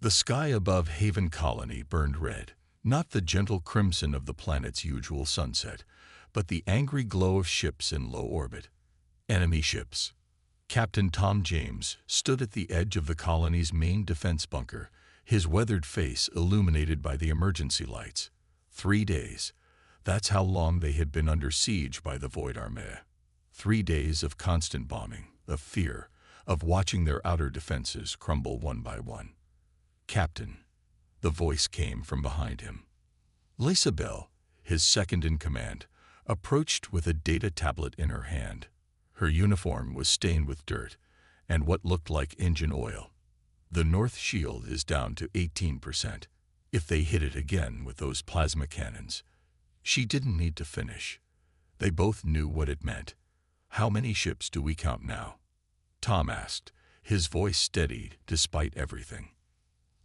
The sky above Haven Colony burned red, not the gentle crimson of the planet's usual sunset, but the angry glow of ships in low orbit. Enemy ships. Captain Tom James stood at the edge of the colony's main defense bunker, his weathered face illuminated by the emergency lights. 3 days. That's how long they had been under siege by the Void Armée. 3 days of constant bombing, of fear, of watching their outer defenses crumble one by one. Captain. The voice came from behind him. Lisa Bell, his second in command, approached with a data tablet in her hand. Her uniform was stained with dirt and what looked like engine oil. The north shield is down to 18%. If they hit it again with those plasma cannons. She didn't need to finish. They both knew what it meant. How many ships do we count now? Tom asked, his voice steadied despite everything.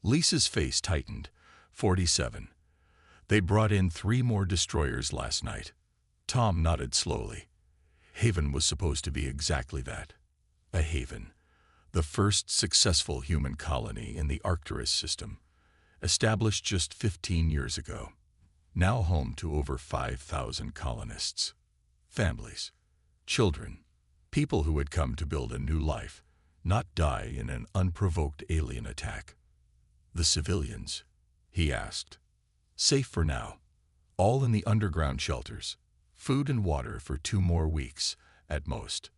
Lisa's face tightened. 47. They brought in 3 more destroyers last night. Tom nodded slowly. Haven was supposed to be exactly that. A haven. The first successful human colony in the Arcturus system, established just 15 years ago. Now home to over 5,000 colonists. Families. Children. People who had come to build a new life, not die in an unprovoked alien attack. The civilians, he asked. Safe for now. All in the underground shelters. Food and water for 2 more weeks, at most.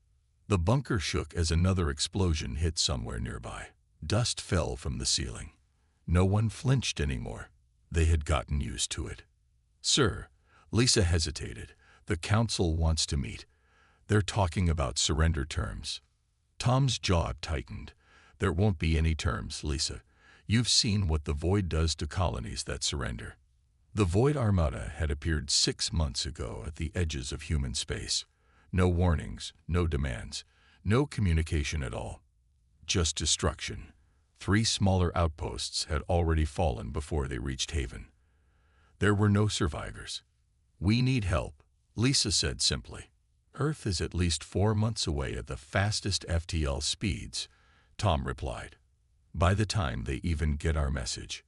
The bunker shook as another explosion hit somewhere nearby. Dust fell from the ceiling. No one flinched anymore. They had gotten used to it. Sir, Lisa hesitated. The council wants to meet. They're talking about surrender terms. Tom's jaw tightened. There won't be any terms, Lisa. You've seen what the Void does to colonies that surrender. The Void Armada had appeared 6 months ago at the edges of human space. No warnings, no demands, no communication at all. Just destruction. 3 smaller outposts had already fallen before they reached Haven. There were no survivors. We need help, Lisa said simply. Earth is at least 4 months away at the fastest FTL speeds, Tom replied. By the time they even get our message.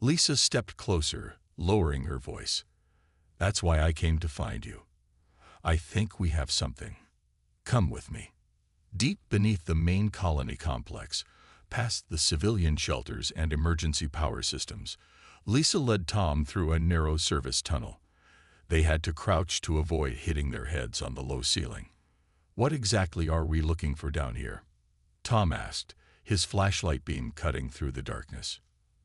Lisa stepped closer, lowering her voice. That's why I came to find you. I think we have something. Come with me. Deep beneath the main colony complex, past the civilian shelters and emergency power systems, Lisa led Tom through a narrow service tunnel. They had to crouch to avoid hitting their heads on the low ceiling. What exactly are we looking for down here? Tom asked, his flashlight beam cutting through the darkness.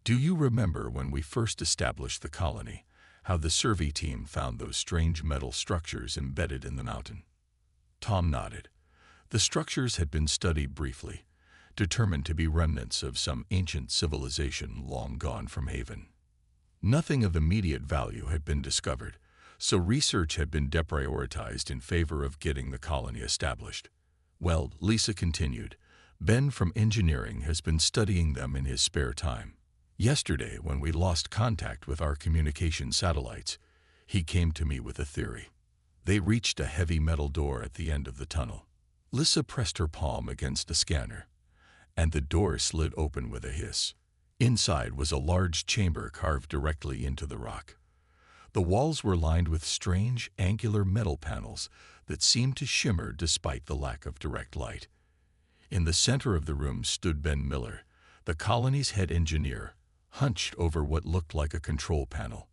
Do you remember when we first established the colony, how the survey team found those strange metal structures embedded in the mountain? Tom nodded. The structures had been studied briefly, determined to be remnants of some ancient civilization long gone from Haven. Nothing of immediate value had been discovered, so research had been deprioritized in favor of getting the colony established. Well, Lisa continued, Ben from engineering has been studying them in his spare time. Yesterday, when we lost contact with our communication satellites, he came to me with a theory. They reached a heavy metal door at the end of the tunnel. Lisa pressed her palm against a scanner, and the door slid open with a hiss. Inside was a large chamber carved directly into the rock. The walls were lined with strange, angular metal panels that seemed to shimmer despite the lack of direct light. In the center of the room stood Ben Miller, the colony's head engineer, hunched over what looked like a control panel.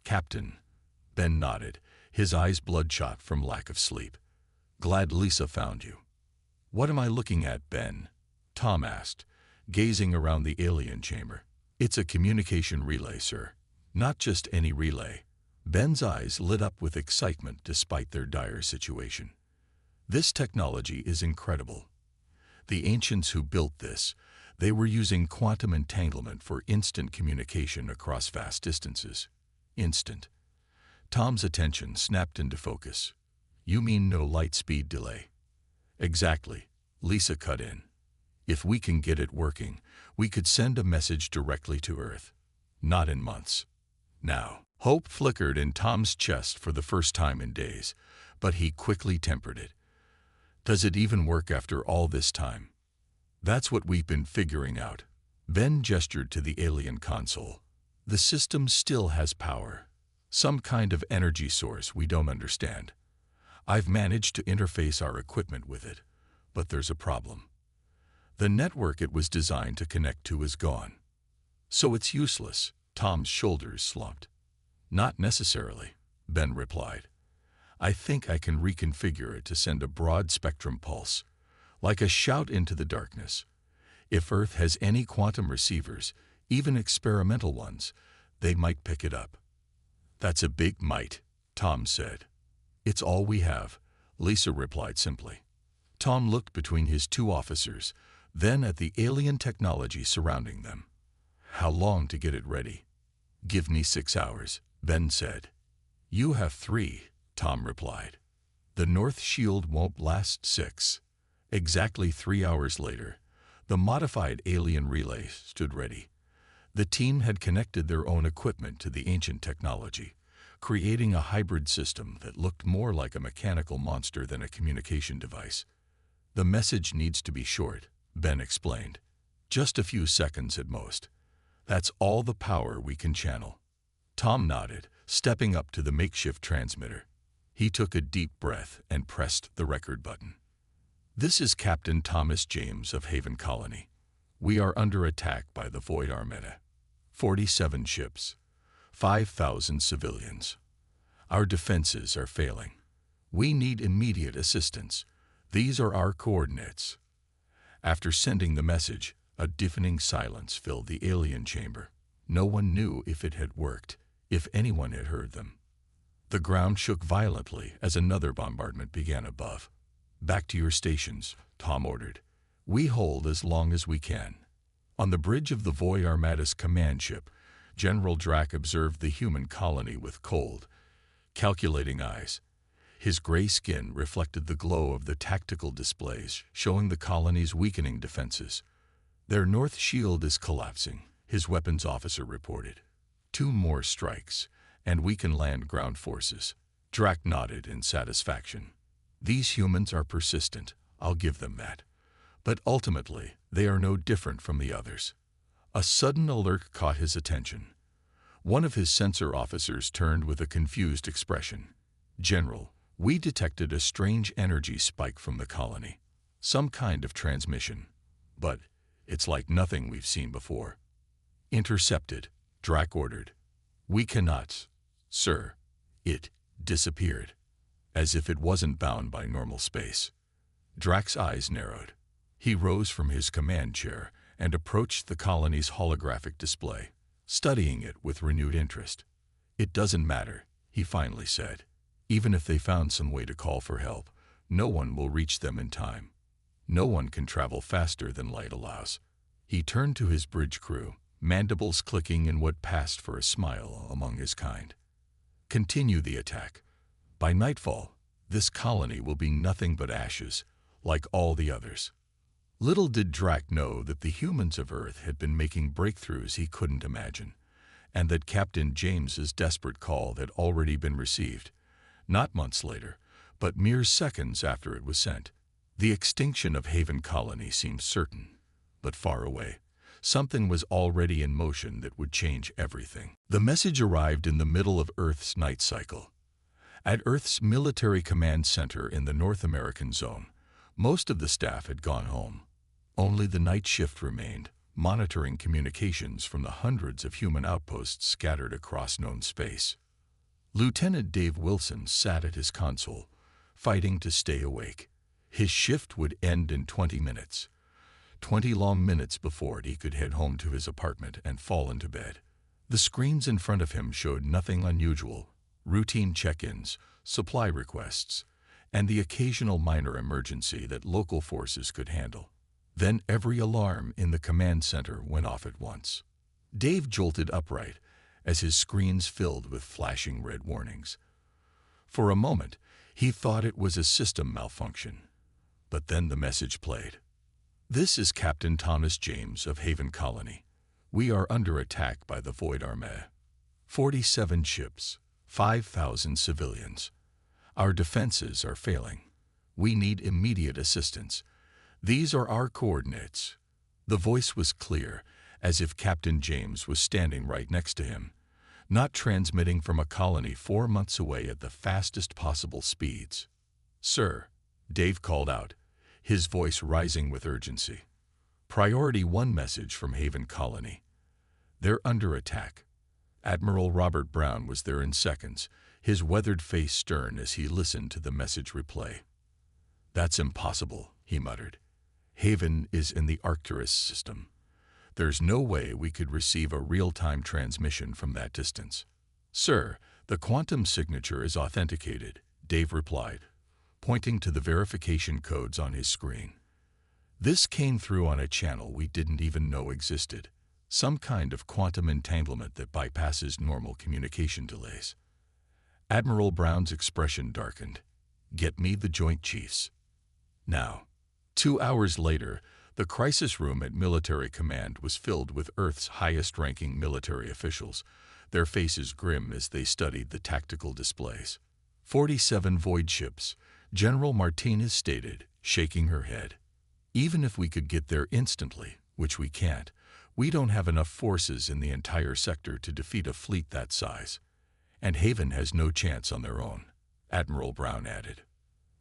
Captain. Ben nodded, his eyes bloodshot from lack of sleep. Glad Lisa found you. What am I looking at, Ben? Tom asked, gazing around the alien chamber. It's a communication relay, sir. Not just any relay. Ben's eyes lit up with excitement despite their dire situation. This technology is incredible. The ancients who built this, they were using quantum entanglement for instant communication across vast distances. Instant. Tom's attention snapped into focus. You mean no light speed delay? Exactly, Lisa cut in. If we can get it working, we could send a message directly to Earth. Not in months. Now, hope flickered in Tom's chest for the first time in days, but he quickly tempered it. Does it even work after all this time? That's what we've been figuring out. Ben gestured to the alien console. The system still has power. Some kind of energy source we don't understand. I've managed to interface our equipment with it, but there's a problem. The network it was designed to connect to is gone. So it's useless. Tom's shoulders slumped. Not necessarily, Ben replied. I think I can reconfigure it to send a broad-spectrum pulse, like a shout into the darkness. If Earth has any quantum receivers, even experimental ones, they might pick it up. That's a big might, Tom said. It's all we have, Lisa replied simply. Tom looked between his two officers, then at the alien technology surrounding them. How long to get it ready? Give me 6 hours, Ben said. You have 3, Tom replied. The North Shield won't last 6. Exactly 3 hours later, the modified alien relay stood ready. The team had connected their own equipment to the ancient technology, creating a hybrid system that looked more like a mechanical monster than a communication device. The message needs to be short, Ben explained. Just a few seconds at most. That's all the power we can channel. Tom nodded, stepping up to the makeshift transmitter. He took a deep breath and pressed the record button. This is Captain Thomas James of Haven Colony. We are under attack by the Void Armada. 47 ships. 5,000 civilians. Our defenses are failing. We need immediate assistance. These are our coordinates. After sending the message, a deafening silence filled the alien chamber. No one knew if it had worked, if anyone had heard them. The ground shook violently as another bombardment began above. Back to your stations, Tom ordered. We hold as long as we can. On the bridge of the Void Armada's command ship, General Drac observed the human colony with cold, calculating eyes. His gray skin reflected the glow of the tactical displays, showing the colony's weakening defenses. Their north shield is collapsing, his weapons officer reported. 2 more strikes, and we can land ground forces. Drac nodded in satisfaction. These humans are persistent, I'll give them that. But ultimately, they are no different from the others. A sudden alert caught his attention. One of his sensor officers turned with a confused expression. General, we detected a strange energy spike from the colony. Some kind of transmission. But it's like nothing we've seen before. Intercepted, Drac ordered. We cannot, sir. It disappeared, as if it wasn't bound by normal space. Drac's eyes narrowed. He rose from his command chair and approached the colony's holographic display, studying it with renewed interest. It doesn't matter, he finally said. Even if they found some way to call for help, no one will reach them in time. No one can travel faster than light allows. He turned to his bridge crew, mandibles clicking in what passed for a smile among his kind. Continue the attack. By nightfall, this colony will be nothing but ashes, like all the others. Little did Drac know that the humans of Earth had been making breakthroughs he couldn't imagine, and that Captain James's desperate call had already been received, not months later, but mere seconds after it was sent. The extinction of Haven Colony seemed certain, but far away. Something was already in motion that would change everything. The message arrived in the middle of Earth's night cycle. At Earth's military command center in the North American zone, most of the staff had gone home. Only the night shift remained, monitoring communications from the hundreds of human outposts scattered across known space. Lieutenant Dave Wilson sat at his console, fighting to stay awake. His shift would end in 20 minutes. 20 long minutes before he could head home to his apartment and fall into bed. The screens in front of him showed nothing unusual: routine check-ins, supply requests, and the occasional minor emergency that local forces could handle. Then every alarm in the command center went off at once. Dave jolted upright as his screens filled with flashing red warnings. For a moment, he thought it was a system malfunction. But then the message played. This is Captain Thomas James of Haven Colony. We are under attack by the Void Armada. 47 ships, 5,000 civilians. Our defenses are failing. We need immediate assistance. These are our coordinates. The voice was clear, as if Captain James was standing right next to him, not transmitting from a colony 4 months away at the fastest possible speeds. "Sir," Dave called out, his voice rising with urgency. "Priority 1 message from Haven Colony. They're under attack." Admiral Robert Brown was there in seconds, his weathered face stern as he listened to the message replay. "That's impossible," he muttered. "Haven is in the Arcturus system. There's no way we could receive a real-time transmission from that distance." "Sir, the quantum signature is authenticated," Dave replied, pointing to the verification codes on his screen. "This came through on a channel we didn't even know existed. Some kind of quantum entanglement that bypasses normal communication delays." Admiral Brown's expression darkened. "Get me the Joint Chiefs now." 2 hours later, the crisis room at Military Command was filled with Earth's highest-ranking military officials, their faces grim as they studied the tactical displays. 47 void ships, General Martinez stated, shaking her head. "Even if we could get there instantly, which we can't, we don't have enough forces in the entire sector to defeat a fleet that size. And Haven has no chance on their own," Admiral Brown added.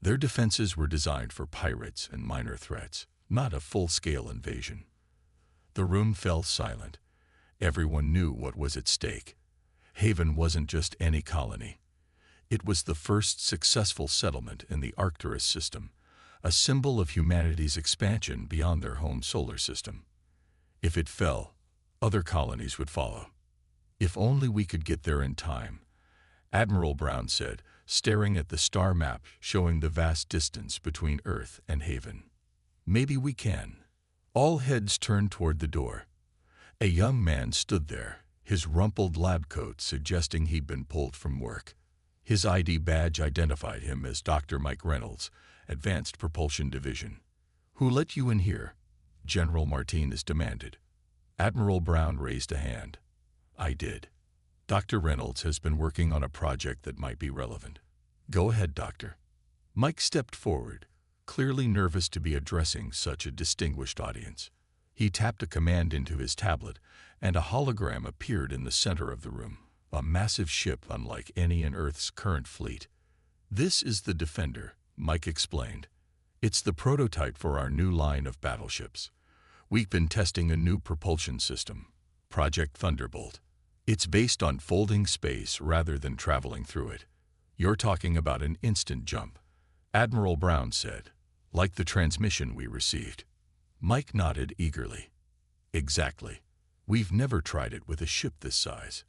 "Their defenses were designed for pirates and minor threats, not a full-scale invasion." The room fell silent. Everyone knew what was at stake. Haven wasn't just any colony. It was the first successful settlement in the Arcturus system, a symbol of humanity's expansion beyond their home solar system. If it fell, other colonies would follow. "If only we could get there in time," Admiral Brown said, staring at the star map showing the vast distance between Earth and Haven. "Maybe we can." All heads turned toward the door. A young man stood there, his rumpled lab coat suggesting he'd been pulled from work. His ID badge identified him as Dr. Mike Reynolds, Advanced Propulsion Division. "Who let you in here?" General Martinez demanded. Admiral Brown raised a hand. "I did. Dr. Reynolds has been working on a project that might be relevant." "Go ahead, Doctor." Mike stepped forward, clearly nervous to be addressing such a distinguished audience. He tapped a command into his tablet, and a hologram appeared in the center of the room, a massive ship unlike any in Earth's current fleet. "This is the Defender," Mike explained. "It's the prototype for our new line of battleships. We've been testing a new propulsion system, Project Thunderbolt. It's based on folding space rather than traveling through it. You're talking about an instant jump," Admiral Brown said, "like the transmission we received." Mike nodded eagerly. "Exactly. We've never tried it with a ship this size.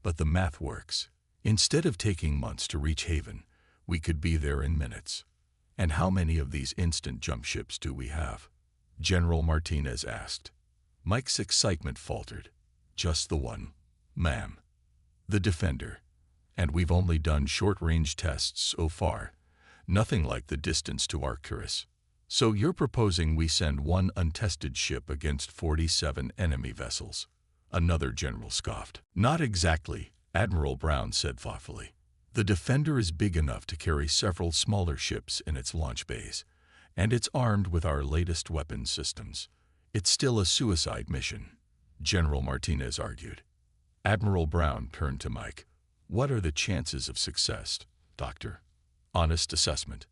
But the math works. Instead of taking months to reach Haven, we could be there in minutes." "And how many of these instant jump ships do we have?" General Martinez asked. Mike's excitement faltered. "Just the one, ma'am. The Defender. And we've only done short-range tests so far. Nothing like the distance to Arcturus." "So you're proposing we send one untested ship against 47 enemy vessels?" Another general scoffed. "Not exactly," Admiral Brown said thoughtfully. "The Defender is big enough to carry several smaller ships in its launch bays, and it's armed with our latest weapons systems. It's still a suicide mission," General Martinez argued. Admiral Brown turned to Mike. "What are the chances of success, Doctor?" "Honest assessment."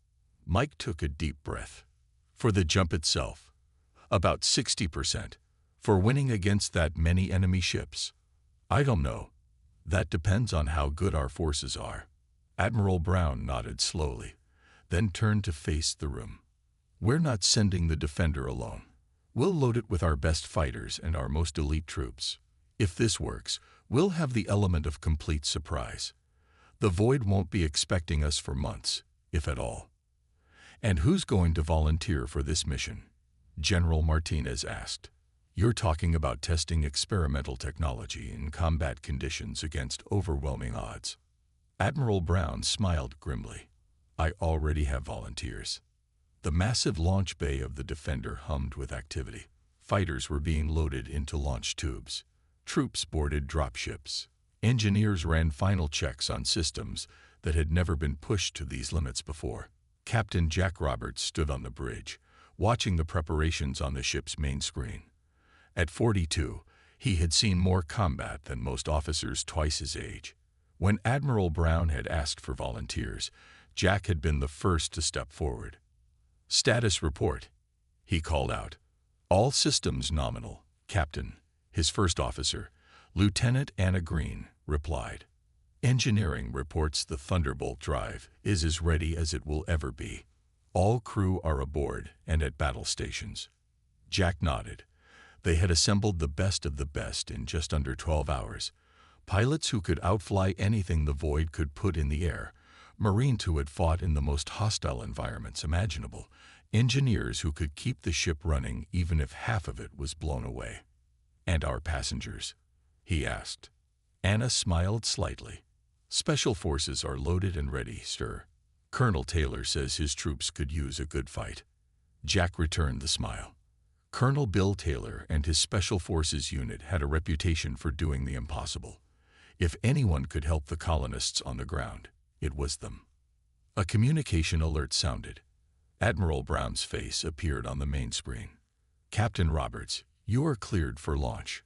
Mike took a deep breath. "For the jump itself, about 60%. For winning against that many enemy ships, I don't know. That depends on how good our forces are." Admiral Brown nodded slowly, then turned to face the room. "We're not sending the Defender alone. We'll load it with our best fighters and our most elite troops. If this works, we'll have the element of complete surprise. The Void won't be expecting us for months, if at all." "And who's going to volunteer for this mission?" General Martinez asked. "You're talking about testing experimental technology in combat conditions against overwhelming odds." Admiral Brown smiled grimly. "I already have volunteers." The massive launch bay of the Defender hummed with activity. Fighters were being loaded into launch tubes. Troops boarded dropships. Engineers ran final checks on systems that had never been pushed to these limits before. Captain Jack Roberts stood on the bridge, watching the preparations on the ship's main screen. At 42, He had seen more combat than most officers twice his age. When Admiral Brown had asked for volunteers, Jack had been the first to step forward. "Status report," he called out. "All systems nominal, Captain," his first officer, Lieutenant Anna Green, replied. "Engineering reports the Thunderbolt drive is as ready as it will ever be. All crew are aboard and at battle stations." Jack nodded. They had assembled the best of the best in just under 12 hours. Pilots who could outfly anything the Void could put in the air, Marines who had fought in the most hostile environments imaginable, engineers who could keep the ship running even if half of it was blown away. "And our passengers?" he asked. Anna smiled slightly. "Special forces are loaded and ready, sir. Colonel Taylor says his troops could use a good fight." Jack returned the smile. Colonel Bill Taylor and his Special Forces unit had a reputation for doing the impossible. If anyone could help the colonists on the ground, it was them. A communication alert sounded. Admiral Brown's face appeared on the main screen. "Captain Roberts, you are cleared for launch.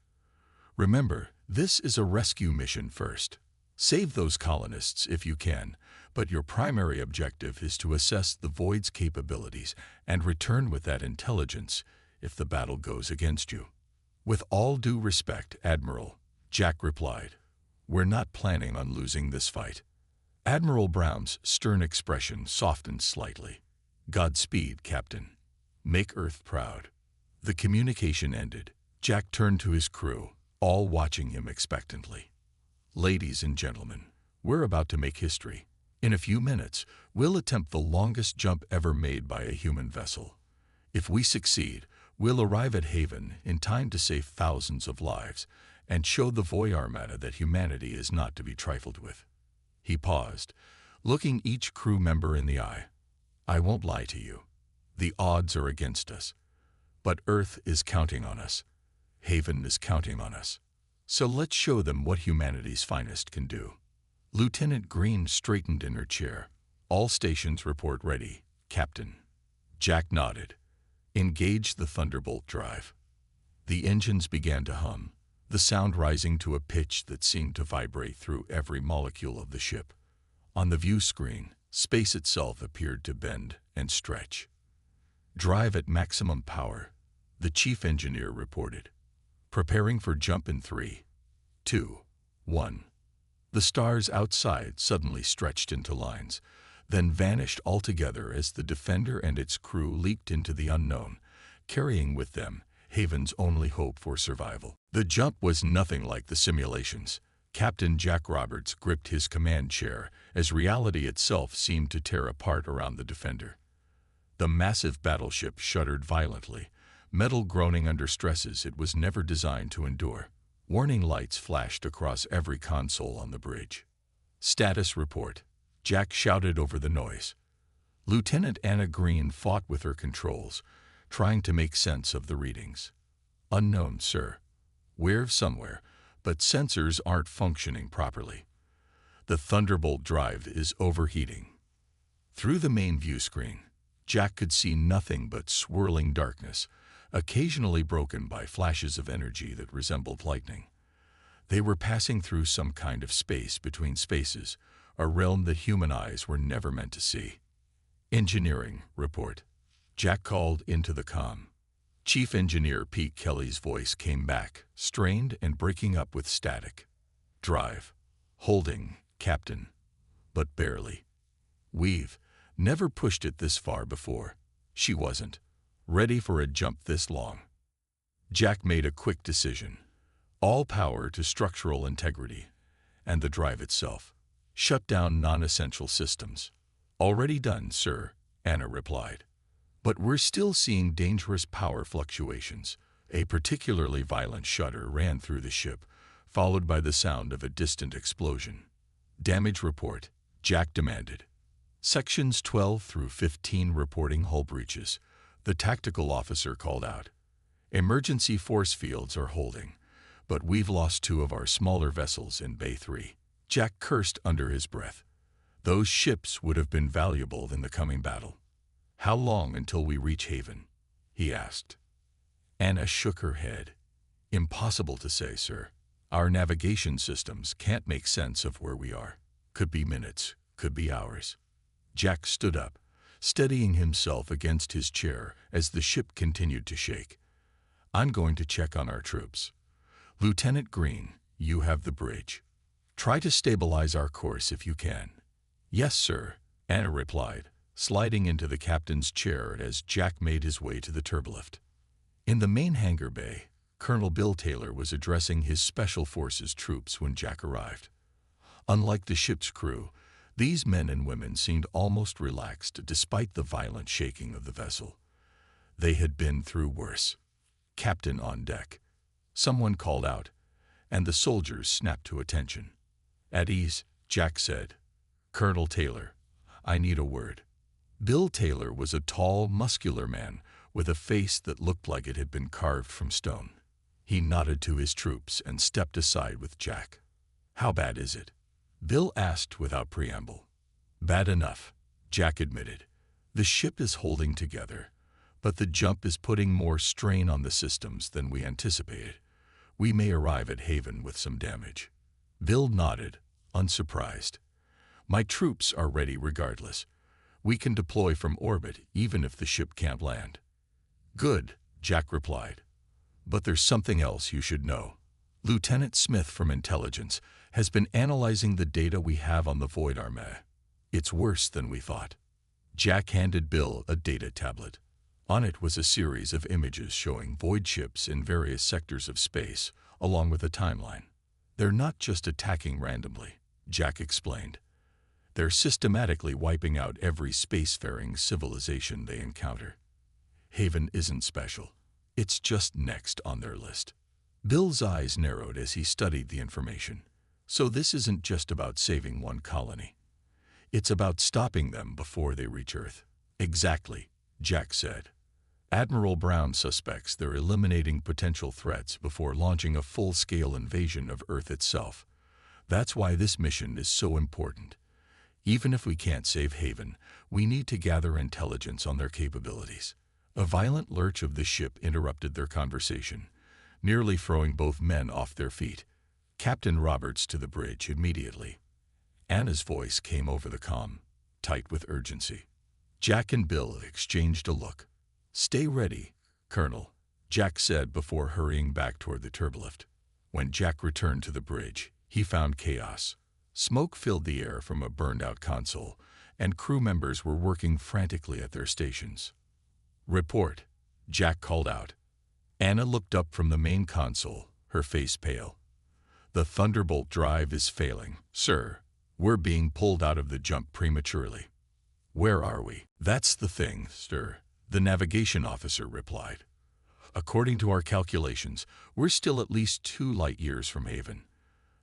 Remember, this is a rescue mission first. Save those colonists if you can, but your primary objective is to assess the Void's capabilities and return with that intelligence if the battle goes against you." "With all due respect, Admiral," Jack replied, "we're not planning on losing this fight." Admiral Brown's stern expression softened slightly. "Godspeed, Captain. Make Earth proud." The communication ended. Jack turned to his crew, all watching him expectantly. "Ladies and gentlemen, we're about to make history. In a few minutes, we'll attempt the longest jump ever made by a human vessel. If we succeed, we'll arrive at Haven in time to save thousands of lives and show the Void Armada that humanity is not to be trifled with." He paused, looking each crew member in the eye. "I won't lie to you. The odds are against us. But Earth is counting on us. Haven is counting on us. So let's show them what humanity's finest can do." Lieutenant Green straightened in her chair. "All stations report ready, Captain." Jack nodded. "Engage the Thunderbolt drive." The engines began to hum, the sound rising to a pitch that seemed to vibrate through every molecule of the ship. On the view screen, space itself appeared to bend and stretch. "Drive at maximum power," the chief engineer reported. "Preparing for jump in 3, 2, 1. The stars outside suddenly stretched into lines, then vanished altogether as the Defender and its crew leaped into the unknown, carrying with them Haven's only hope for survival. The jump was nothing like the simulations. Captain Jack Roberts gripped his command chair as reality itself seemed to tear apart around the Defender. The massive battleship shuddered violently, metal groaning under stresses it was never designed to endure. Warning lights flashed across every console on the bridge. "Status report," Jack shouted over the noise. Lieutenant Anna Green fought with her controls, trying to make sense of the readings. "Unknown, sir. We're somewhere, but sensors aren't functioning properly. The Thunderbolt drive is overheating." Through the main view screen, Jack could see nothing but swirling darkness, occasionally broken by flashes of energy that resembled lightning. They were passing through some kind of space between spaces, a realm that human eyes were never meant to see. "Engineering report," Jack called into the comm. Chief Engineer Pete Kelly's voice came back, strained and breaking up with static. "Drive. Holding, Captain. But barely. We've never pushed it this far before." She wasn't ready for a jump this long. Jack made a quick decision. All power to structural integrity, and the drive itself. Shut down non-essential systems. "Already done, sir," Anna replied. "But we're still seeing dangerous power fluctuations." A particularly violent shudder ran through the ship, followed by the sound of a distant explosion. "Damage report," Jack demanded. "Sections 12 through 15 reporting hull breaches," the tactical officer called out. "Emergency force fields are holding, but we've lost 2 of our smaller vessels in Bay 3. Jack cursed under his breath. Those ships would have been valuable in the coming battle. "How long until we reach Haven?" he asked. Anna shook her head. Impossible to say, sir. Our navigation systems can't make sense of where we are. Could be minutes, could be hours. Jack stood up, steadying himself against his chair as the ship continued to shake. I'm going to check on our troops. Lieutenant Green, you have the bridge. Try to stabilize our course if you can. Yes, sir, Anna replied, sliding into the captain's chair as Jack made his way to the turbolift. In the main hangar bay, Colonel Bill Taylor was addressing his Special Forces troops when Jack arrived. Unlike the ship's crew, these men and women seemed almost relaxed despite the violent shaking of the vessel. They had been through worse. Captain on deck. Someone called out, and the soldiers snapped to attention. At ease, Jack said, Colonel Taylor, I need a word. Bill Taylor was a tall, muscular man with a face that looked like it had been carved from stone. He nodded to his troops and stepped aside with Jack. How bad is it? Bill asked without preamble. Bad enough, Jack admitted. The ship is holding together, but the jump is putting more strain on the systems than we anticipated. We may arrive at Haven with some damage. Bill nodded, unsurprised. My troops are ready regardless. We can deploy from orbit even if the ship can't land. Good, Jack replied. But there's something else you should know. Lieutenant Smith from Intelligence has been analyzing the data we have on the Void Armée. It's worse than we thought. Jack handed Bill a data tablet. On it was a series of images showing void ships in various sectors of space, along with a timeline. They're not just attacking randomly, Jack explained. They're systematically wiping out every spacefaring civilization they encounter. Haven isn't special. It's just next on their list. Bill's eyes narrowed as he studied the information. So this isn't just about saving one colony. It's about stopping them before they reach Earth. Exactly, Jack said. Admiral Brown suspects they're eliminating potential threats before launching a full-scale invasion of Earth itself. That's why this mission is so important. Even if we can't save Haven, we need to gather intelligence on their capabilities. A violent lurch of the ship interrupted their conversation, nearly throwing both men off their feet. Captain Roberts to the bridge immediately. Anna's voice came over the comm, tight with urgency. Jack and Bill exchanged a look. Stay ready, Colonel, Jack said before hurrying back toward the turbolift. When Jack returned to the bridge, he found chaos. Smoke filled the air from a burned-out console, and crew members were working frantically at their stations. Report, Jack called out. Anna looked up from the main console, her face pale. The Thunderbolt drive is failing, sir. We're being pulled out of the jump prematurely. Where are we? That's the thing, sir, the navigation officer replied. According to our calculations, we're still at least 2 light-years from Haven.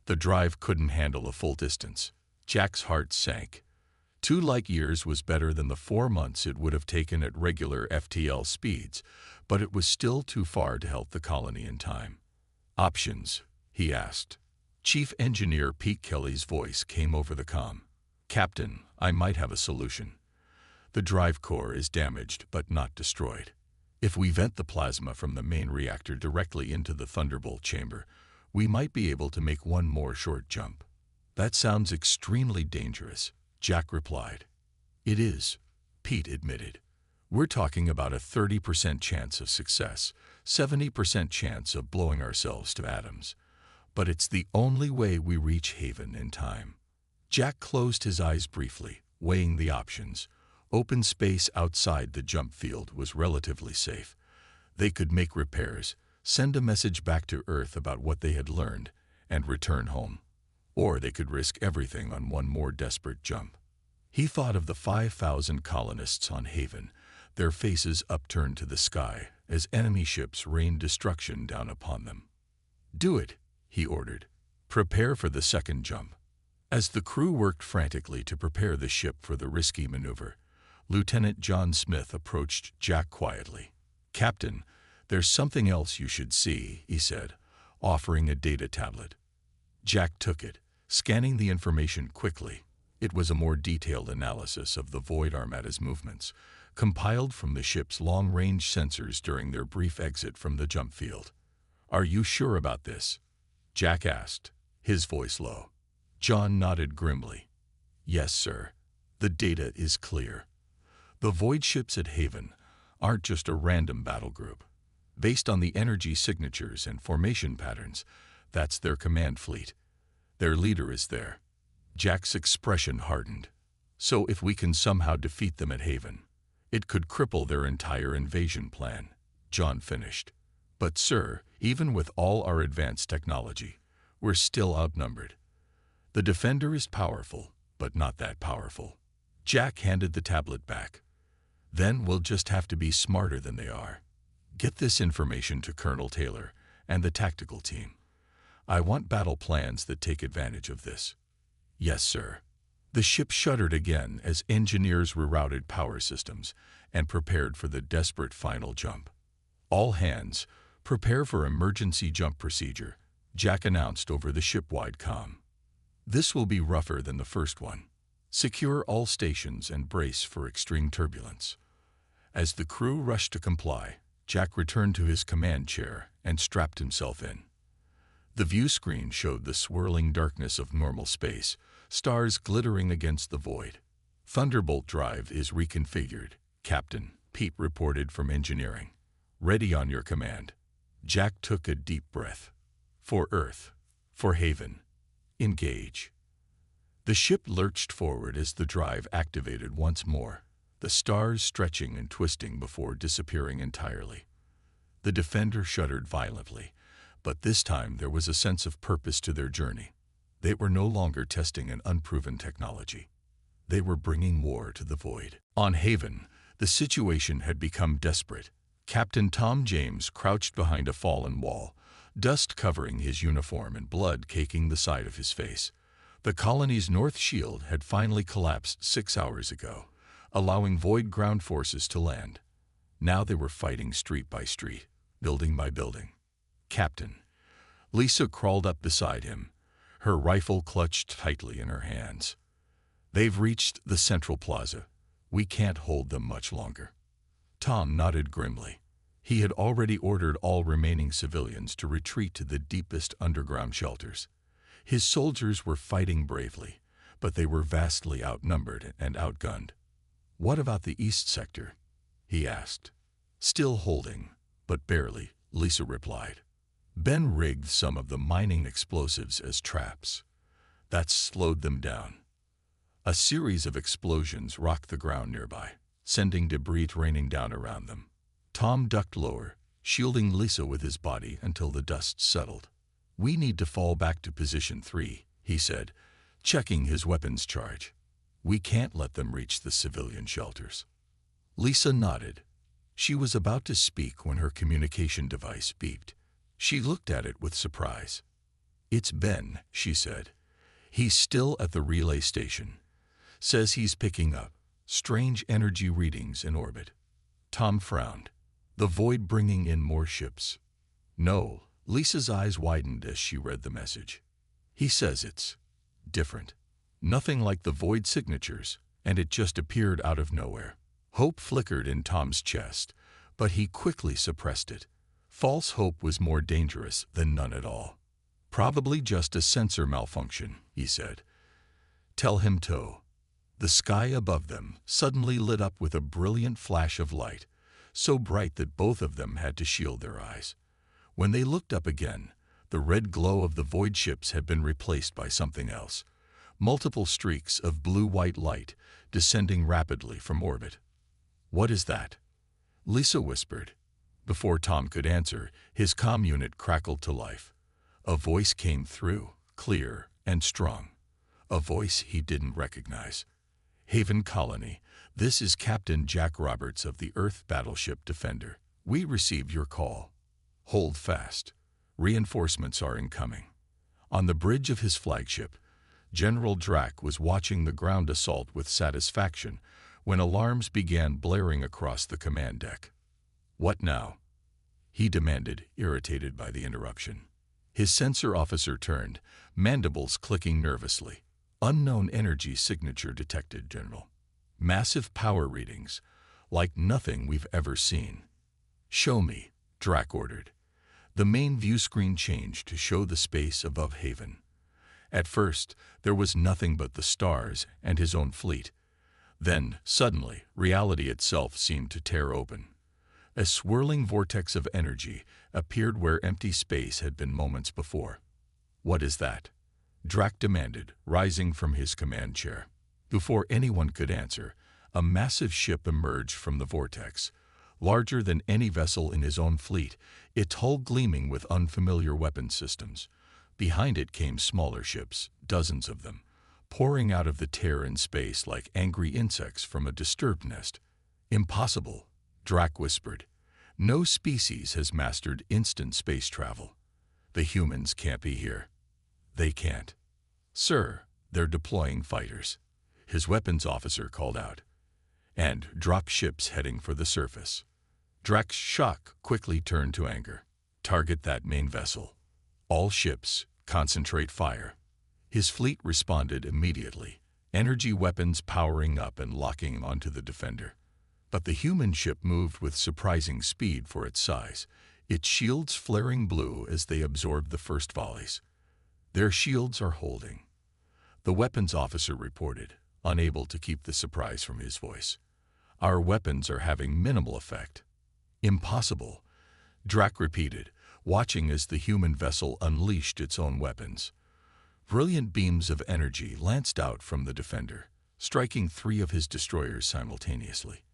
The drive couldn't handle a full distance. Jack's heart sank. 2 light-years was better than the 4 months it would have taken at regular FTL speeds, but it was still too far to help the colony in time. Options, he asked. Chief Engineer Pete Kelly's voice came over the comm. Captain, I might have a solution. The drive core is damaged but not destroyed. If we vent the plasma from the main reactor directly into the Thunderbolt chamber, we might be able to make one more short jump. That sounds extremely dangerous, Jack replied. It is, Pete admitted. We're talking about a 30% chance of success, 70% chance of blowing ourselves to atoms. But it's the only way we reach Haven in time. Jack closed his eyes briefly, weighing the options. Open space outside the jump field was relatively safe. They could make repairs, send a message back to Earth about what they had learned, and return home. Or they could risk everything on one more desperate jump. He thought of the 5,000 colonists on Haven, their faces upturned to the sky as enemy ships rained destruction down upon them. Do it, he ordered. Prepare for the second jump. As the crew worked frantically to prepare the ship for the risky maneuver, Lieutenant John Smith approached Jack quietly. Captain, there's something else you should see, he said, offering a data tablet. Jack took it, scanning the information quickly. It was a more detailed analysis of the Void Armada's movements, compiled from the ship's long-range sensors during their brief exit from the jump field. "Are you sure about this?" Jack asked, his voice low. John nodded grimly. "Yes, sir. The data is clear. The void ships at Haven aren't just a random battle group. Based on the energy signatures and formation patterns, that's their command fleet. Their leader is there." Jack's expression hardened. "So if we can somehow defeat them at Haven, it could cripple their entire invasion plan," John finished. "But sir, even with all our advanced technology, we're still outnumbered. The Defender is powerful, but not that powerful." Jack handed the tablet back. "Then we'll just have to be smarter than they are. Get this information to Colonel Taylor and the tactical team. I want battle plans that take advantage of this." "Yes, sir." The ship shuddered again as engineers rerouted power systems and prepared for the desperate final jump. "All hands, prepare for emergency jump procedure," Jack announced over the ship-wide comm. "This will be rougher than the first one. Secure all stations and brace for extreme turbulence." As the crew rushed to comply, Jack returned to his command chair and strapped himself in. The view screen showed the swirling darkness of normal space, stars glittering against the void. "Thunderbolt drive is reconfigured, Captain," Pete reported from engineering. "Ready on your command." Jack took a deep breath. "For Earth. For Haven. Engage." The ship lurched forward as the drive activated once more, the stars stretching and twisting before disappearing entirely. The Defender shuddered violently, but this time there was a sense of purpose to their journey. They were no longer testing an unproven technology. They were bringing war to the void. On Haven, the situation had become desperate. Captain Tom James crouched behind a fallen wall, dust covering his uniform and blood caking the side of his face. The colony's north shield had finally collapsed 6 hours ago, allowing void ground forces to land. Now they were fighting street by street, building by building. "Captain." Lisa crawled up beside him, her rifle clutched tightly in her hands. "They've reached the central plaza. We can't hold them much longer." Tom nodded grimly. He had already ordered all remaining civilians to retreat to the deepest underground shelters. His soldiers were fighting bravely, but they were vastly outnumbered and outgunned. "What about the east sector?" he asked. "Still holding, but barely," Lisa replied. "Ben rigged some of the mining explosives as traps. That's slowed them down." A series of explosions rocked the ground nearby, sending debris raining down around them. Tom ducked lower, shielding Lisa with his body until the dust settled. "We need to fall back to position 3, he said, checking his weapons charge. "We can't let them reach the civilian shelters." Lisa nodded. She was about to speak when her communication device beeped. She looked at it with surprise. "It's Ben," she said. "He's still at the relay station. Says he's picking up strange energy readings in orbit." Tom frowned. "The void bringing in more ships?" "No." Lisa's eyes widened as she read the message. "He says it's different. Nothing like the void signatures, and it just appeared out of nowhere." Hope flickered in Tom's chest, but he quickly suppressed it. False hope was more dangerous than none at all. "Probably just a sensor malfunction," he said. "Tell him to." The sky above them suddenly lit up with a brilliant flash of light, so bright that both of them had to shield their eyes. When they looked up again, the red glow of the void ships had been replaced by something else. Multiple streaks of blue-white light descending rapidly from orbit. "What is that?" Lisa whispered. Before Tom could answer, his comm unit crackled to life. A voice came through, clear and strong. A voice he didn't recognize. "Haven Colony, this is Captain Jack Roberts of the Earth Battleship Defender. We received your call. Hold fast. Reinforcements are incoming." On the bridge of his flagship, General Drack was watching the ground assault with satisfaction when alarms began blaring across the command deck. "What now?" he demanded, irritated by the interruption. His sensor officer turned, mandibles clicking nervously. "Unknown energy signature detected, General. Massive power readings, like nothing we've ever seen." "Show me," Drack ordered. The main view screen changed to show the space above Haven. At first, there was nothing but the stars and his own fleet. Then, suddenly, reality itself seemed to tear open. A swirling vortex of energy appeared where empty space had been moments before. "What is that?" Drac demanded, rising from his command chair. Before anyone could answer, a massive ship emerged from the vortex, larger than any vessel in his own fleet, its hull gleaming with unfamiliar weapon systems. Behind it came smaller ships, dozens of them, pouring out of the tear in space like angry insects from a disturbed nest. "Impossible," Drac whispered. "No species has mastered instant space travel. The humans can't be here." "They can't." "Sir, they're deploying fighters," his weapons officer called out, "and drop ships heading for the surface." Drac's shock quickly turned to anger. "Target that main vessel. All ships, concentrate fire." His fleet responded immediately, energy weapons powering up and locking onto the defender. But the human ship moved with surprising speed for its size, its shields flaring blue as they absorbed the first volleys. "Their shields are holding," the weapons officer reported, unable to keep the surprise from his voice. "Our weapons are having minimal effect." "Impossible," Drac repeated, watching as the human vessel unleashed its own weapons. Brilliant beams of energy lanced out from the defender, striking 3 of his destroyers simultaneously.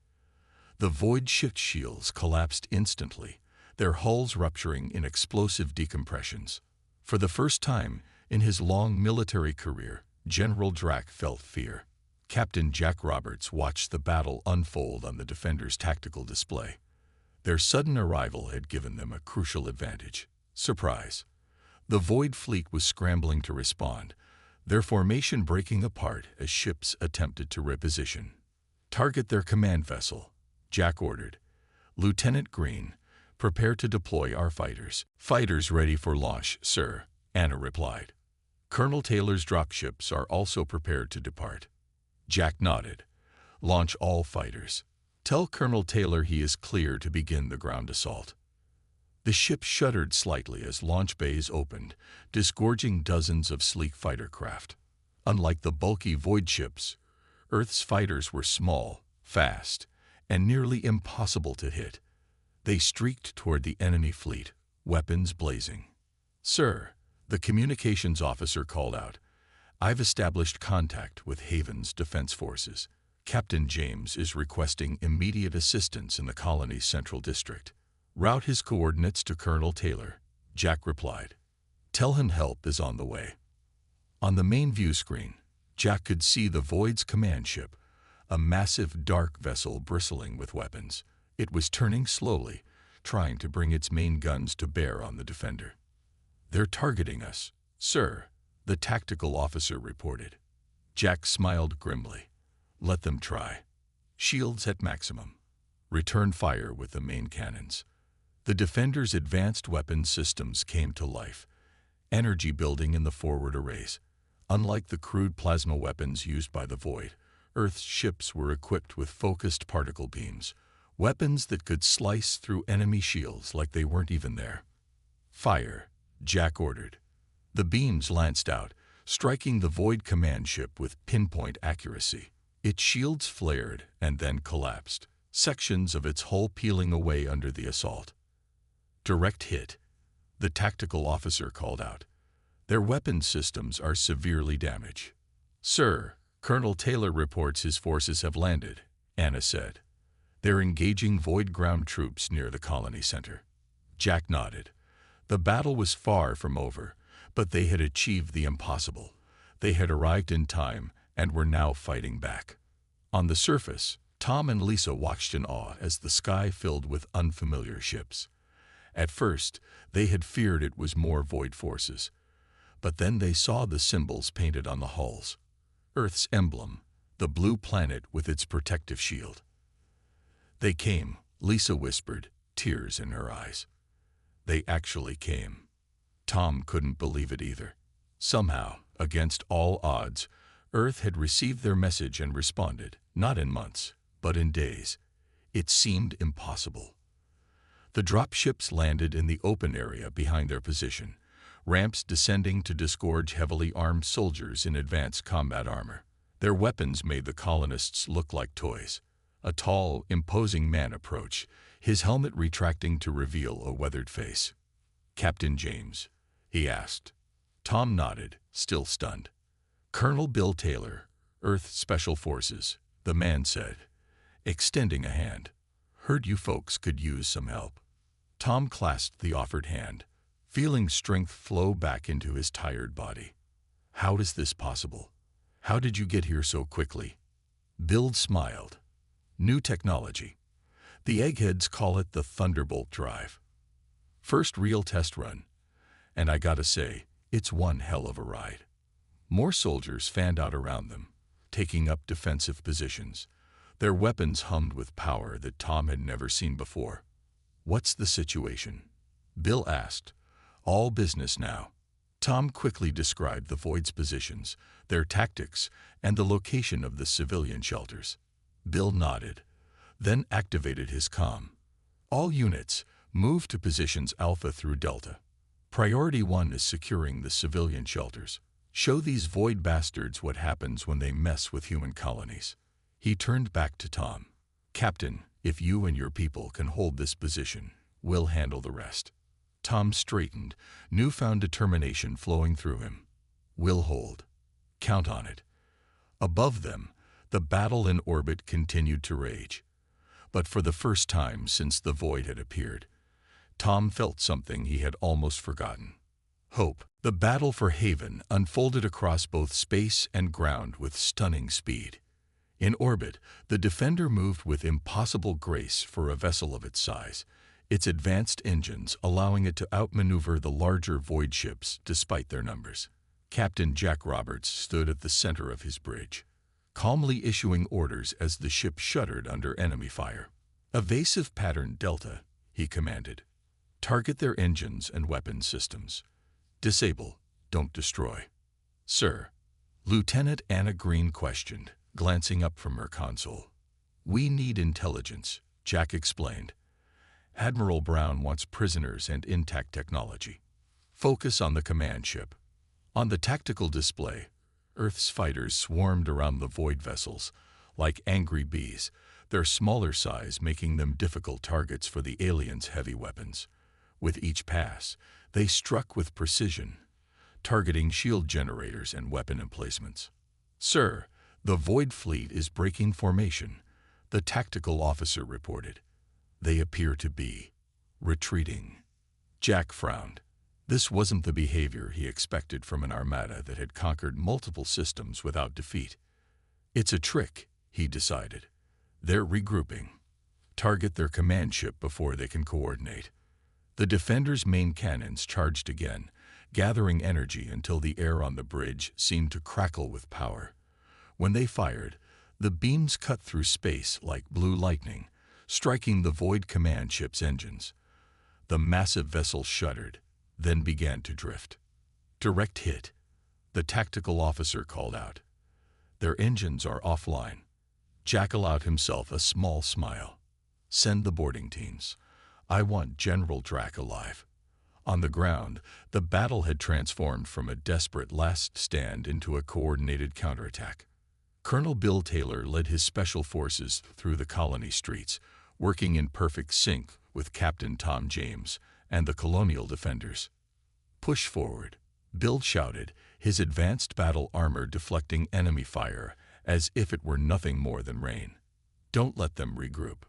The void shift shields collapsed instantly, their hulls rupturing in explosive decompressions. For the first time in his long military career, General Drac felt fear. Captain Jack Roberts watched the battle unfold on the defender's tactical display. Their sudden arrival had given them a crucial advantage. Surprise. The Void Fleet was scrambling to respond, their formation breaking apart as ships attempted to reposition. "Target their command vessel," Jack ordered. "Lieutenant Green, prepare to deploy our fighters." "Fighters ready for launch, sir," Anna replied. "Colonel Taylor's dropships are also prepared to depart." Jack nodded. "Launch all fighters. Tell Colonel Taylor he is clear to begin the ground assault." The ship shuddered slightly as launch bays opened, disgorging dozens of sleek fighter craft. Unlike the bulky Void ships, Earth's fighters were small, fast, and nearly impossible to hit. They streaked toward the enemy fleet, weapons blazing. "Sir," the communications officer called out, "I've established contact with Haven's defense forces. Captain James is requesting immediate assistance in the colony's central district." "Route his coordinates to Colonel Taylor," Jack replied. "Tell him help is on the way." On the main view screen, Jack could see the Void's command ship, a massive dark vessel bristling with weapons. It was turning slowly, trying to bring its main guns to bear on the defender. "They're targeting us, sir," the tactical officer reported. Jack smiled grimly. "Let them try. Shields at maximum. Return fire with the main cannons." The defender's advanced weapons systems came to life, energy building in the forward arrays. Unlike the crude plasma weapons used by the Void, Earth's ships were equipped with focused particle beams, weapons that could slice through enemy shields like they weren't even there. "Fire," Jack ordered. The beams lanced out, striking the Void command ship with pinpoint accuracy. Its shields flared and then collapsed, sections of its hull peeling away under the assault. "Direct hit," the tactical officer called out. "Their weapon systems are severely damaged." "Sir, Colonel Taylor reports his forces have landed," Anna said. "They're engaging Void ground troops near the colony center." Jack nodded. The battle was far from over, but they had achieved the impossible. They had arrived in time and were now fighting back. On the surface, Tom and Lisa watched in awe as the sky filled with unfamiliar ships. At first, they had feared it was more Void forces. But then they saw the symbols painted on the hulls. Earth's emblem, the blue planet with its protective shield. "They came," Lisa whispered, tears in her eyes. They actually came. Tom couldn't believe it either. Somehow, against all odds, Earth had received their message and responded, not in months, but in days. It seemed impossible. The dropships landed in the open area behind their position, ramps descending to disgorge heavily armed soldiers in advanced combat armor. Their weapons made the colonists look like toys. A tall, imposing man approached, his helmet retracting to reveal a weathered face. "Captain James?" he asked. Tom nodded, still stunned. "Colonel Bill Taylor, Earth Special Forces," the man said, extending a hand. "Heard you folks could use some help." Tom clasped the offered hand, feeling strength flow back into his tired body. "How is this possible? How did you get here so quickly?" Bill smiled. "New technology. The eggheads call it the Thunderbolt drive. First real test run. And I gotta say, it's one hell of a ride." More soldiers fanned out around them, taking up defensive positions. Their weapons hummed with power that Tom had never seen before. "What's the situation?" Bill asked. "All business now." Tom quickly described the Void's positions, their tactics, and the location of the civilian shelters. Bill nodded, then activated his comm. "All units, move to positions Alpha through Delta. Priority 1 is securing the civilian shelters. Show these Void bastards what happens when they mess with human colonies." He turned back to Tom. "Captain, if you and your people can hold this position, we'll handle the rest." Tom straightened, newfound determination flowing through him. "We'll hold. Count on it." Above them, the battle in orbit continued to rage. But for the first time since the Void had appeared, Tom felt something he had almost forgotten. Hope. The battle for Haven unfolded across both space and ground with stunning speed. In orbit, the Defender moved with impossible grace for a vessel of its size, its advanced engines allowing it to outmaneuver the larger Void ships despite their numbers. Captain Jack Roberts stood at the center of his bridge, calmly issuing orders as the ship shuddered under enemy fire. "Evasive pattern Delta," he commanded. "Target their engines and weapon systems. Disable, don't destroy." "Sir," Lieutenant Anna Green questioned, glancing up from her console. "We need intelligence," Jack explained. "Admiral Brown wants prisoners and intact technology. Focus on the command ship." On the tactical display, Earth's fighters swarmed around the Void vessels, like angry bees, their smaller size making them difficult targets for the aliens' heavy weapons. With each pass, they struck with precision, targeting shield generators and weapon emplacements. "Sir, the Void fleet is breaking formation," the tactical officer reported. "They appear to be retreating." Jack frowned. This wasn't the behavior he expected from an armada that had conquered multiple systems without defeat. "It's a trick," he decided. "They're regrouping. Target their command ship before they can coordinate." The Defender's main cannons charged again, gathering energy until the air on the bridge seemed to crackle with power. When they fired, the beams cut through space like blue lightning, striking the Void command ship's engines. The massive vessel shuddered, then began to drift. "Direct hit," the tactical officer called out. "Their engines are offline." Jack allowed himself a small smile. "Send the boarding teams. I want General Drac alive." On the ground, the battle had transformed from a desperate last stand into a coordinated counterattack. Colonel Bill Taylor led his special forces through the colony streets, working in perfect sync with Captain Tom James and the colonial defenders. "Push forward," Bill shouted, his advanced battle armor deflecting enemy fire as if it were nothing more than rain. "Don't let them regroup."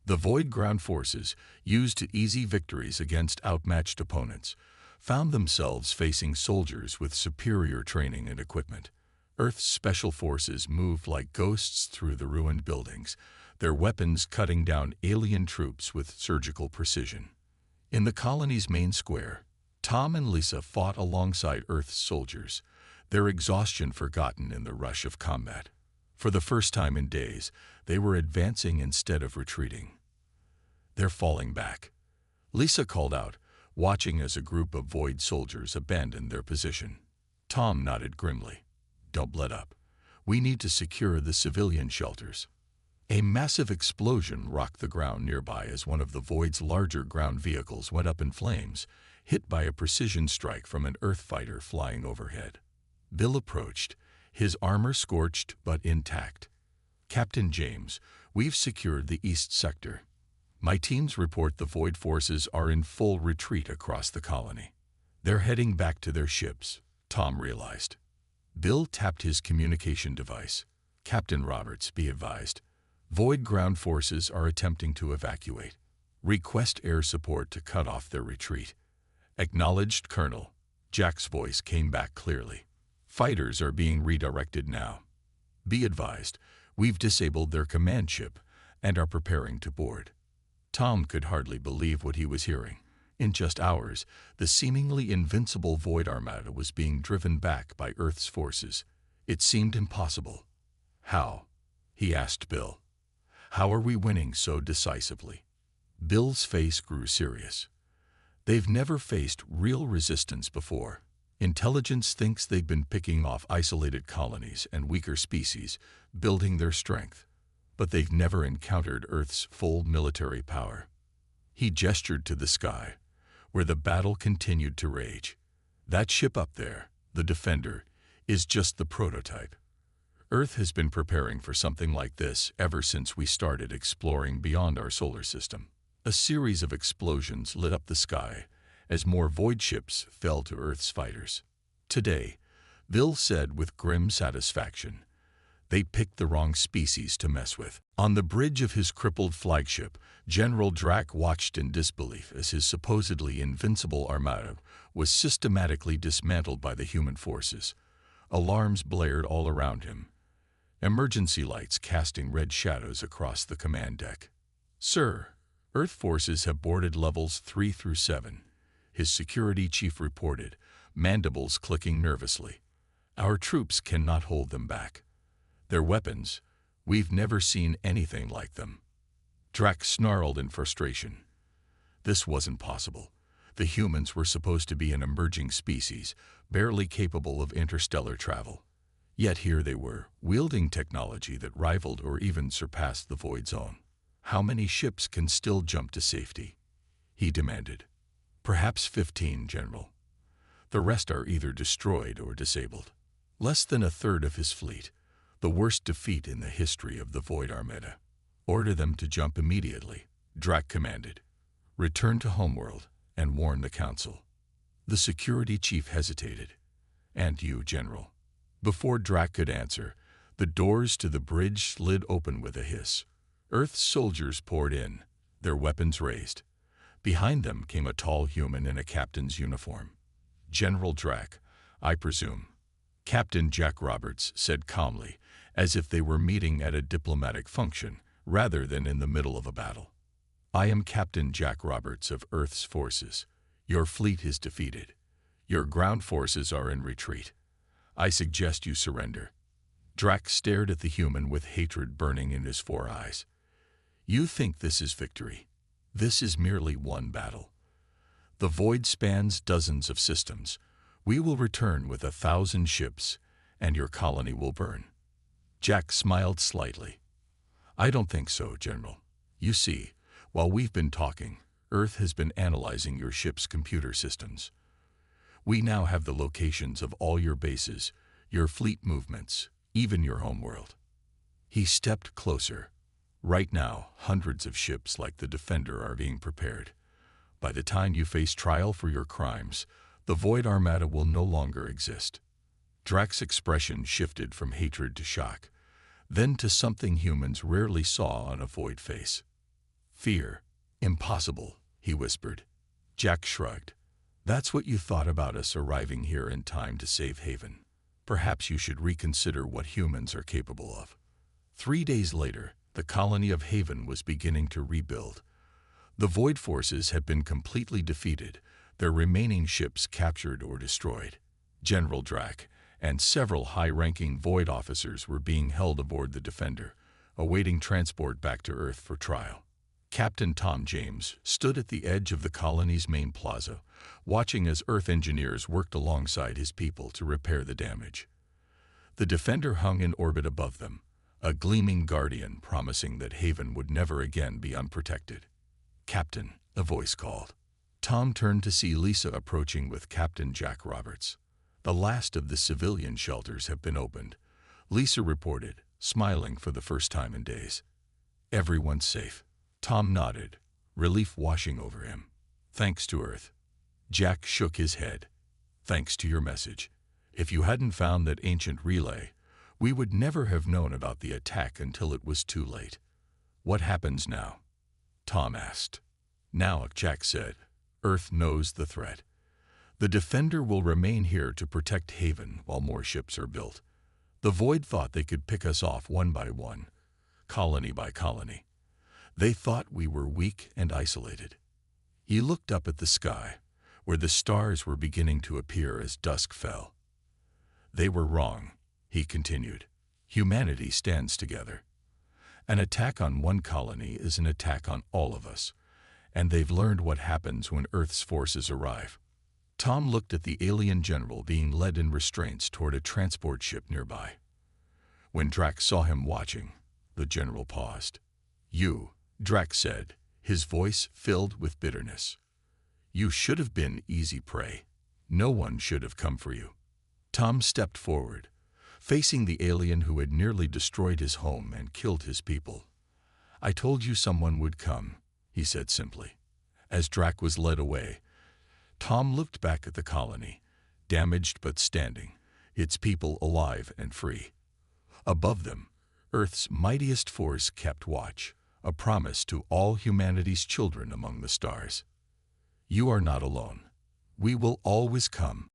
The Void ground forces, used to easy victories against outmatched opponents, found themselves facing soldiers with superior training and equipment. Earth's special forces moved like ghosts through the ruined buildings, their weapons cutting down alien troops with surgical precision. In the colony's main square, Tom and Lisa fought alongside Earth's soldiers, their exhaustion forgotten in the rush of combat. For the first time in days, they were advancing instead of retreating. "They're falling back," Lisa called out, watching as a group of Void soldiers abandoned their position. Tom nodded grimly. "Don't let up. We need to secure the civilian shelters." A massive explosion rocked the ground nearby as one of the Void's larger ground vehicles went up in flames, hit by a precision strike from an Earth fighter flying overhead. Bill approached, his armor scorched but intact. "Captain James, we've secured the east sector. My teams report the Void forces are in full retreat across the colony. They're heading back to their ships," Tom realized. Bill tapped his communication device. "Captain Roberts, be advised. Void ground forces are attempting to evacuate. Request air support to cut off their retreat." "Acknowledged, Colonel." Jack's voice came back clearly. "Fighters are being redirected now. Be advised, we've disabled their command ship and are preparing to board." Tom could hardly believe what he was hearing. In just hours, the seemingly invincible Void Armada was being driven back by Earth's forces. It seemed impossible. "How?" he asked Bill. "How are we winning so decisively?" Bill's face grew serious. "They've never faced real resistance before. Intelligence thinks they've been picking off isolated colonies and weaker species, building their strength. But they've never encountered Earth's full military power." He gestured to the sky, where the battle continued to rage. "That ship up there, the Defender, is just the prototype. Earth has been preparing for something like this ever since we started exploring beyond our solar system." A series of explosions lit up the sky as more Void ships fell to Earth's fighters. "Today," Bill said with grim satisfaction, "they picked the wrong species to mess with." On the bridge of his crippled flagship, General Drac watched in disbelief as his supposedly invincible armada was systematically dismantled by the human forces. Alarms blared all around him, emergency lights casting red shadows across the command deck. "Sir, Earth forces have boarded levels 3 through 7, his security chief reported, mandibles clicking nervously. "Our troops cannot hold them back. Their weapons, we've never seen anything like them." Drac snarled in frustration. This wasn't possible. The humans were supposed to be an emerging species, barely capable of interstellar travel. Yet here they were, wielding technology that rivaled or even surpassed the Void's own. "How many ships can still jump to safety?" he demanded. "Perhaps 15, General. The rest are either destroyed or disabled." Less than a third of his fleet, the worst defeat in the history of the Void Armada. "Order them to jump immediately," Drac commanded. "Return to Homeworld and warn the Council." The security chief hesitated. "And you, General?" Before Drac could answer, the doors to the bridge slid open with a hiss. Earth's soldiers poured in, their weapons raised. Behind them came a tall human in a captain's uniform. "General Drac, I presume." Captain Jack Roberts said calmly, as if they were meeting at a diplomatic function rather than in the middle of a battle. "I am Captain Jack Roberts of Earth's forces. Your fleet is defeated. Your ground forces are in retreat. I suggest you surrender." Drac stared at the human with hatred burning in his 4 eyes. "You think this is victory? This is merely one battle. The Void spans dozens of systems. We will return with 1,000 ships, and your colony will burn." Jack smiled slightly. "I don't think so, General. You see, while we've been talking, Earth has been analyzing your ship's computer systems. We now have the locations of all your bases, your fleet movements, even your homeworld." He stepped closer. "Right now, hundreds of ships like the Defender are being prepared. By the time you face trial for your crimes, the Void Armada will no longer exist." Drac's expression shifted from hatred to shock, then to something humans rarely saw on a Void face. "Fear. Impossible," he whispered. Jack shrugged. "That's what you thought about us arriving here in time to save Haven. Perhaps you should reconsider what humans are capable of." 3 days later, the colony of Haven was beginning to rebuild. The Void forces had been completely defeated, their remaining ships captured or destroyed. General Drac and several high-ranking Void officers were being held aboard the Defender, awaiting transport back to Earth for trial. Captain Tom James stood at the edge of the colony's main plaza, watching as Earth engineers worked alongside his people to repair the damage. The Defender hung in orbit above them, a gleaming guardian promising that Haven would never again be unprotected. "Captain," a voice called. Tom turned to see Lisa approaching with Captain Jack Roberts. "The last of the civilian shelters have been opened," Lisa reported, smiling for the first time in days. "Everyone's safe." Tom nodded, relief washing over him. "Thanks to Earth." Jack shook his head. "Thanks to your message. If you hadn't found that ancient relay, we would never have known about the attack until it was too late." "What happens now?" Tom asked. "Now," Jack said, "Earth knows the threat. The Defender will remain here to protect Haven while more ships are built. The Void thought they could pick us off one by one, colony by colony. They thought we were weak and isolated." He looked up at the sky, where the stars were beginning to appear as dusk fell. "They were wrong," he continued. "Humanity stands together. An attack on one colony is an attack on all of us, and they've learned what happens when Earth's forces arrive." Tom looked at the alien general being led in restraints toward a transport ship nearby. When Drax saw him watching, the general paused. "You," Drax said, his voice filled with bitterness. "You should have been easy prey. No one should have come for you." Tom stepped forward, facing the alien who had nearly destroyed his home and killed his people. "I told you someone would come," he said simply. As Drax was led away, Tom looked back at the colony, damaged but standing, its people alive and free. Above them, Earth's mightiest force kept watch, a promise to all humanity's children among the stars. "You are not alone. We will always come."